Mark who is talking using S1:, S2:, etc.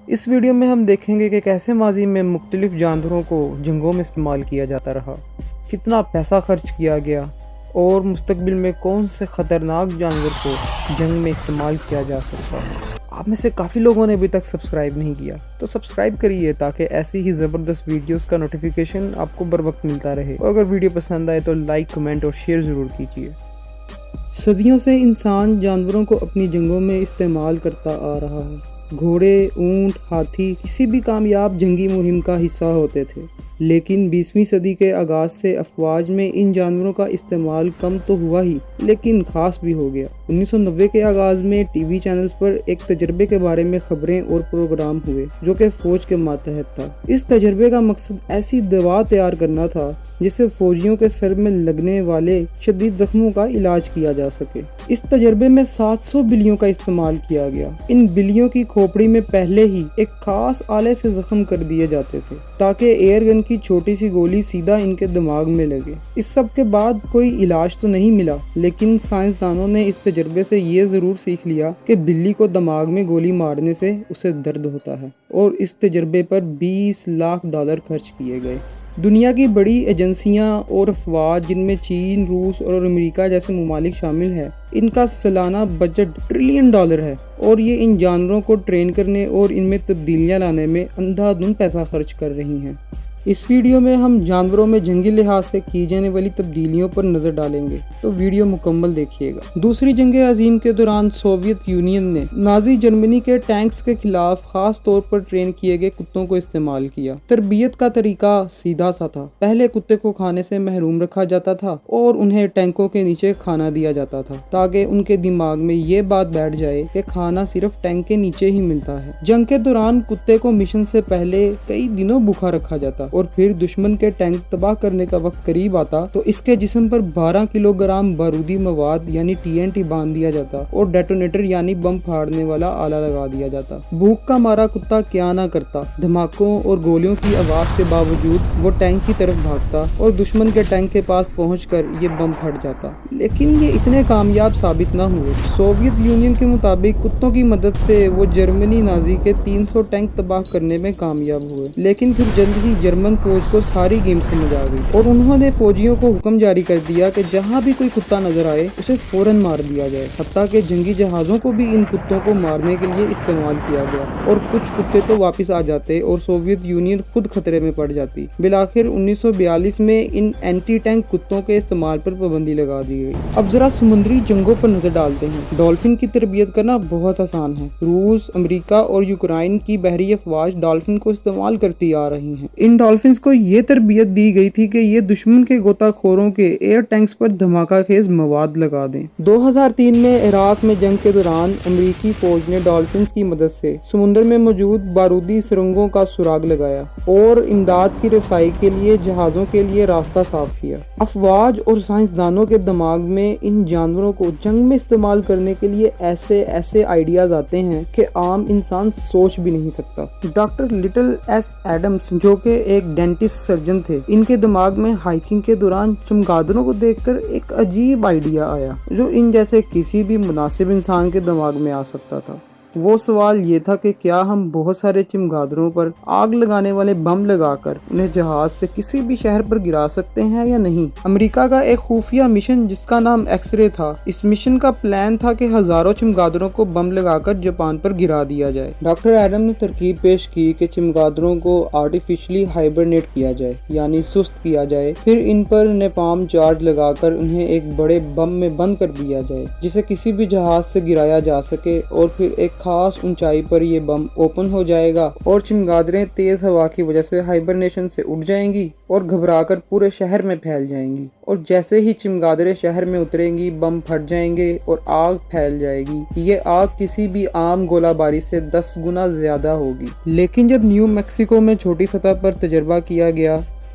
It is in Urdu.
S1: اس ویڈیو میں ہم دیکھیں گے کہ کیسے ماضی میں مختلف جانوروں کو جنگوں میں استعمال کیا جاتا رہا، کتنا پیسہ خرچ کیا گیا اور مستقبل میں کون سے خطرناک جانور کو جنگ میں استعمال کیا جا سکتا ہے۔ آپ میں سے کافی لوگوں نے ابھی تک سبسکرائب نہیں کیا تو سبسکرائب کریے تاکہ ایسی ہی زبردست ویڈیوز کا نوٹیفیکیشن آپ کو بر وقت ملتا رہے، اور اگر ویڈیو پسند آئے تو لائک، کمنٹ اور شیئر ضرور کیجیے۔ صدیوں سے انسان جانوروں کو اپنی جنگوں میں استعمال کرتا آ رہا ہے۔ گھوڑے، اونٹ، ہاتھی کسی بھی کامیاب جنگی مہم کا حصہ ہوتے تھے، لیکن 20ویں صدی کے آغاز سے افواج میں ان جانوروں کا استعمال کم تو ہوا ہی لیکن خاص بھی ہو گیا۔ 1990 کے آغاز میں ٹی وی چینلز پر ایک تجربے کے بارے میں خبریں اور پروگرام ہوئے جو کہ فوج کے ماتحت تھا۔ اس تجربے کا مقصد ایسی دوا تیار کرنا تھا جس سے فوجیوں کے سر میں لگنے والے شدید زخموں کا علاج کیا جا سکے۔ اس تجربے میں 700 بلیوں کا استعمال کیا گیا۔ ان بلیوں کی کھوپڑی میں پہلے ہی ایک خاص آلے سے زخم کر دیے جاتے تھے تاکہ ایئر گن کی چھوٹی سی گولی سیدھا ان کے دماغ میں لگے۔ اس سب کے بعد کوئی علاج تو نہیں ملا، لیکن سائنسدانوں نے اس تجربے سے یہ ضرور سیکھ لیا کہ بلی کو دماغ میں گولی مارنے سے اسے درد ہوتا ہے، اور اس تجربے پر $20 لاکھ خرچ کیے گئے۔ دنیا کی بڑی ایجنسیاں اور افواج جن میں چین، روس اور امریکہ جیسے ممالک شامل ہیں، ان کا سالانہ بجٹ $1 ٹریلین ہے، اور یہ ان جانوروں کو ٹرین کرنے اور ان میں تبدیلیاں لانے میں اندھا دھند پیسہ خرچ کر رہی ہیں۔ اس ویڈیو میں ہم جانوروں میں جنگی لحاظ سے کی جانے والی تبدیلیوں پر نظر ڈالیں گے، تو ویڈیو مکمل دیکھیے گا۔ دوسری جنگ عظیم کے دوران سوویت یونین نے نازی جرمنی کے ٹینکس کے خلاف خاص طور پر ٹرین کیے گئے کتوں کو استعمال کیا۔ تربیت کا طریقہ سیدھا سا تھا۔ پہلے کتے کو کھانے سے محروم رکھا جاتا تھا اور انہیں ٹینکوں کے نیچے کھانا دیا جاتا تھا تاکہ ان کے دماغ میں یہ بات بیٹھ جائے کہ کھانا صرف ٹینک کے نیچے ہی ملتا ہے۔ جنگ کے دوران کتے کو مشن سے پہلے کئی دنوں بھوکا رکھا جاتا اور پھر دشمن کے ٹینک تباہ کرنے کا وقت قریب آتا تو اس کے جسم پر 12 کلو گرام بارودی مواد یعنی TNT باندھ دیا جاتا اور ڈیٹونیٹر یعنی بم پھاڑنے والا آلہ لگا دیا جاتا۔ بھوک کا مارا کتا کیا نہ کرتا، دھماکوں اور گولیوں کی آواز کے باوجود وہ ٹینک کی طرف بھاگتا اور دشمن کے ٹینک کے پاس پہنچ کر یہ بم پھٹ جاتا، لیکن یہ اتنے کامیاب ثابت نہ ہوئے۔ سوویت یونین کے مطابق کتوں کی مدد سے وہ جرمنی نازی کے 300 ٹینک تباہ کرنے میں کامیاب ہوئے، لیکن پھر جلد ہی جرمن فوج کو ساری گیم سمجھ آ گئی اور انہوں نے فوجیوں کو حکم جاری کر دیا کہ جہاں بھی کوئی کتا نظر آئے اسے فوراً مار دیا جائے۔ حتیٰ کہ جنگی جہازوں کو بھی ان کتوں کو مارنے کے لیے استعمال کیا گیا اور کچھ کتے تو واپس آ جاتے اور سوویت یونین خود خطرے میں پڑ جاتی۔ بالآخر 1942 میں ان اینٹی ٹینک کتوں کے استعمال پر پابندی لگا دی گئی۔ اب ذرا سمندری جنگوں پر نظر ڈالتے ہیں۔ ڈالفن کی تربیت کرنا بہت آسان ہے۔ روس، امریکہ اور یوکرائن کی بحری افواج ڈالفن کو استعمال کرتی آ رہی ہیں۔ ان ڈالفنز کو یہ تربیت دی گئی تھی کہ یہ دشمن کے غوطہ خوروں کے ایئر ٹینکس پر دھماکہ خیز مواد لگا دیں۔ 2003 میں عراق میں جنگ کے دوران امریکی فوج نے ڈالفنز کی مدد سے سمندر میں موجود بارودی سرنگوں کا سراغ لگایا اور امداد کی رسائی کے لیے جہازوں کے لیے راستہ صاف کیا۔ افواج اور سائنسدانوں کے دماغ میں ان جانوروں کو جنگ میں استعمال کرنے کے لیے ایسے آئیڈیاز آتے ہیں کہ عام انسان سوچ بھی نہیں سکتا۔ ڈاکٹر لٹل ایس ایڈمز جو کہ ایک ڈینٹسٹ سرجن تھے، ان کے دماغ میں ہائکنگ کے دوران چمگادڑوں کو دیکھ کر ایک عجیب آئیڈیا آیا جو ان جیسے کسی بھی مناسب انسان کے دماغ میں آ سکتا تھا۔ وہ سوال یہ تھا کہ کیا ہم بہت سارے چمگادڑوں پر آگ لگانے والے بم لگا کر انہیں جہاز سے کسی بھی شہر پر گرا سکتے ہیں یا نہیں۔ امریکہ کا ایک خفیہ مشن جس کا نام ایکس رے تھا، اس مشن کا پلان تھا کہ ہزاروں چمگادڑوں کو بم لگا کر جاپان پر گرا دیا جائے۔ ڈاکٹر ایڈم نے ترکیب پیش کی کہ چمگادڑوں کو آرٹیفیشلی ہائبرنیٹ کیا جائے یعنی سست کیا جائے، پھر ان پر نیپام چارج لگا کر انہیں ایک بڑے بم میں بند کر دیا جائے جسے کسی بھی جہاز سے گرایا جا سکے، اور پھر ایک خاص اونچائی پر یہ بم اوپن ہو جائے گا اور چمگادڑیں تیز ہوا کی وجہ سے ہائبرنیشن سے اٹھ جائیں گی اور گھبرا کر پورے شہر میں پھیل جائیں گی، اور جیسے ہی چمگادڑیں شہر میں اتریں گی بم پھٹ جائیں گے اور آگ پھیل جائے گی۔ یہ آگ کسی بھی عام گولہ باری سے 10 گنا زیادہ ہوگی۔ لیکن جب نیو میکسیکو میں چھوٹی سطح پر تجربہ کیا گیا